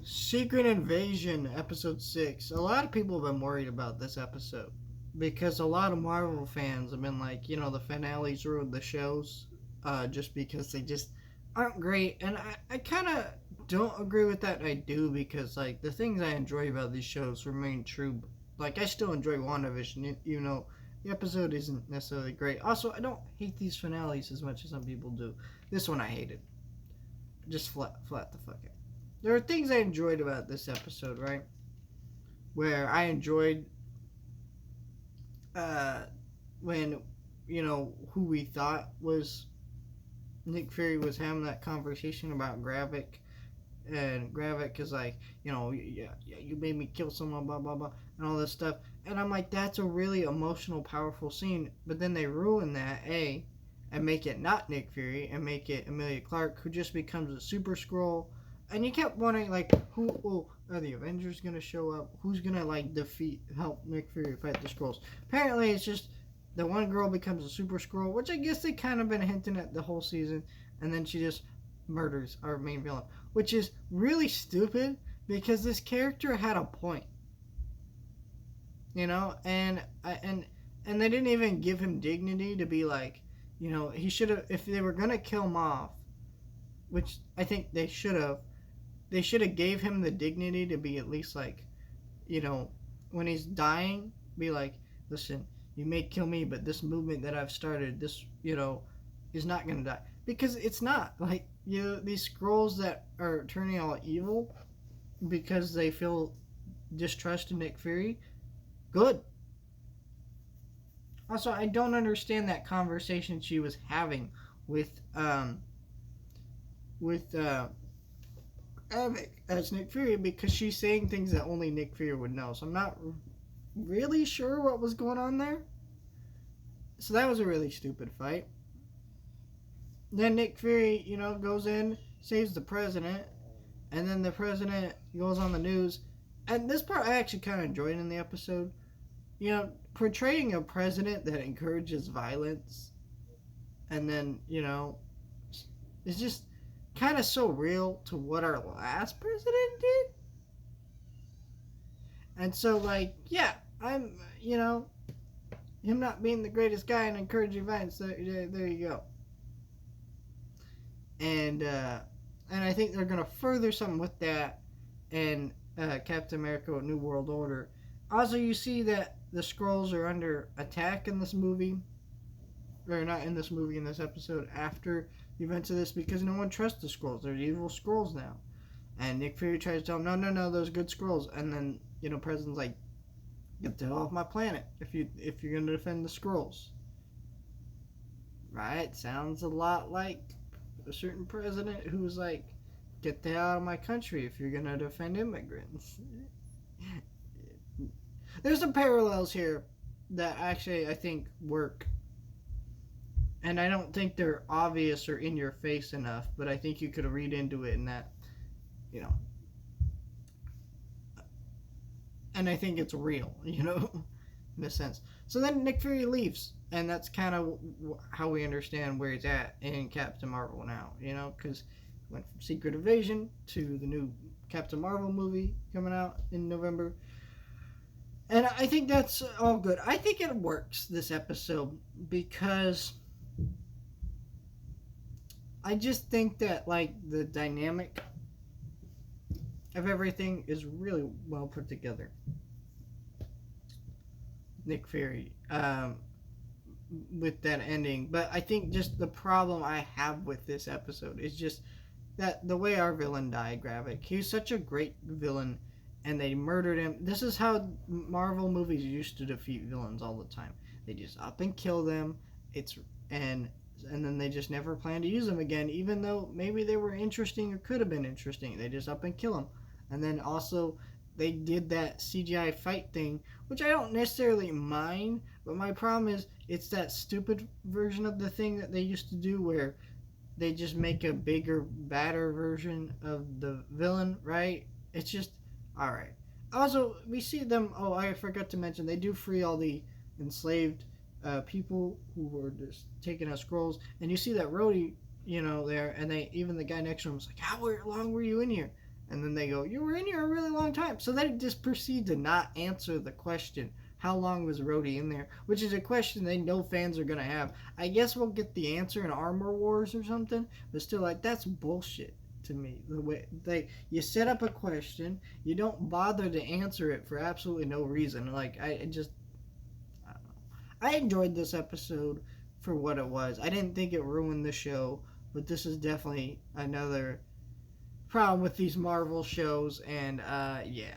Secret Invasion, episode 6. A lot of people have been worried about this episode because a lot of Marvel fans have been like, the finales ruined the shows just because they just aren't great. And I kind of don't agree with that. I do because, like, the things I enjoy about these shows remain true. Like, I still enjoy WandaVision, even though the episode isn't necessarily great. Also, I don't hate these finales as much as some people do. This one I hated. Just flat the fuck out. There are things I enjoyed about this episode, right? Where I enjoyed when, who we thought was Nick Fury was having that conversation about Gravik. And Gravik is like, yeah, you made me kill someone, blah, blah, blah, and all this stuff. And I'm like, that's a really emotional, powerful scene. But then they ruin that, and make it not Nick Fury, and make it Emilia Clarke, who just becomes a Super Skrull. And you kept wondering, like, are the Avengers gonna show up? Who's gonna, like, help Nick Fury fight the Skrulls? Apparently, it's just the one girl becomes a Super Skrull, which I guess they kind of been hinting at the whole season, and then she just murders our main villain, which is really stupid because this character had a point, and they didn't even give him dignity to be like, he should have, if they were gonna kill him off, which I think they should have gave him the dignity to be at least like, when he's dying, be like, listen, you may kill me, but this movement that I've started, this, is not gonna die. Because it's not. Like, these Skrulls that are turning all evil because they feel distrust in Nick Fury, good. Also, I don't understand that conversation she was having with Gravik as Nick Fury, because she's saying things that only Nick Fury would know. So I'm not really sure what was going on there. So that was a really stupid fight. Then Nick Fury, goes in, saves the president, and then the president goes on the news. And this part I actually kind of enjoyed in the episode. Portraying a president that encourages violence, and then, it's just kind of so real to what our last president did. And so, like, yeah, I'm, him not being the greatest guy and encouraging violence, there you go. And I think they're going to further something with that in Captain America New World Order. Also, you see that the Skrulls are under attack in this movie. Or not in this movie, in this episode, after the events of this, because no one trusts the Skrulls. They're evil Skrulls now. And Nick Fury tries to tell them, no, those good Skrulls. And then, President's like, get the hell off my planet if you're going to defend the Skrulls. Right? Sounds a lot like a certain president who was like, get the hell out of my country if you're going to defend immigrants. There's some parallels here that actually I think work. And I don't think they're obvious or in your face enough, but I think you could read into it in that, and I think it's real, in a sense. So then Nick Fury leaves, and that's kind of how we understand where he's at in Captain Marvel now, because went from Secret Invasion to the new Captain Marvel movie coming out in November. And I think that's all good. I think it works, this episode, because I just think that, like, the dynamic of everything is really well put together. Nick Fury, with that ending. But I think just the problem I have with this episode is just that the way our villain died, Gravik. He's such a great villain, and they murdered him. This is how Marvel movies used to defeat villains all the time. They just up and kill them. And then they just never plan to use them again, even though maybe they were interesting or could have been interesting. They just up and kill them. And then also, they did that CGI fight thing, which I don't necessarily mind, but my problem is it's that stupid version of the thing that they used to do where they just make a bigger, badder version of the villain, right? It's just, alright. Also, we see them, I forgot to mention, they do free all the enslaved people who were just taking as Skrulls, and you see that Rhodey, there, and even the guy next to him was like, how long were you in here? And then they go, you were in here a really long time. So they just proceed to not answer the question. How long was Rhodey in there? Which is a question they know fans are going to have. I guess we'll get the answer in Armor Wars or something. But still, like, that's bullshit to me. The way you set up a question, you don't bother to answer it for absolutely no reason. Like, I don't know. I enjoyed this episode for what it was. I didn't think it ruined the show. But this is definitely another problem with these Marvel shows, and yeah,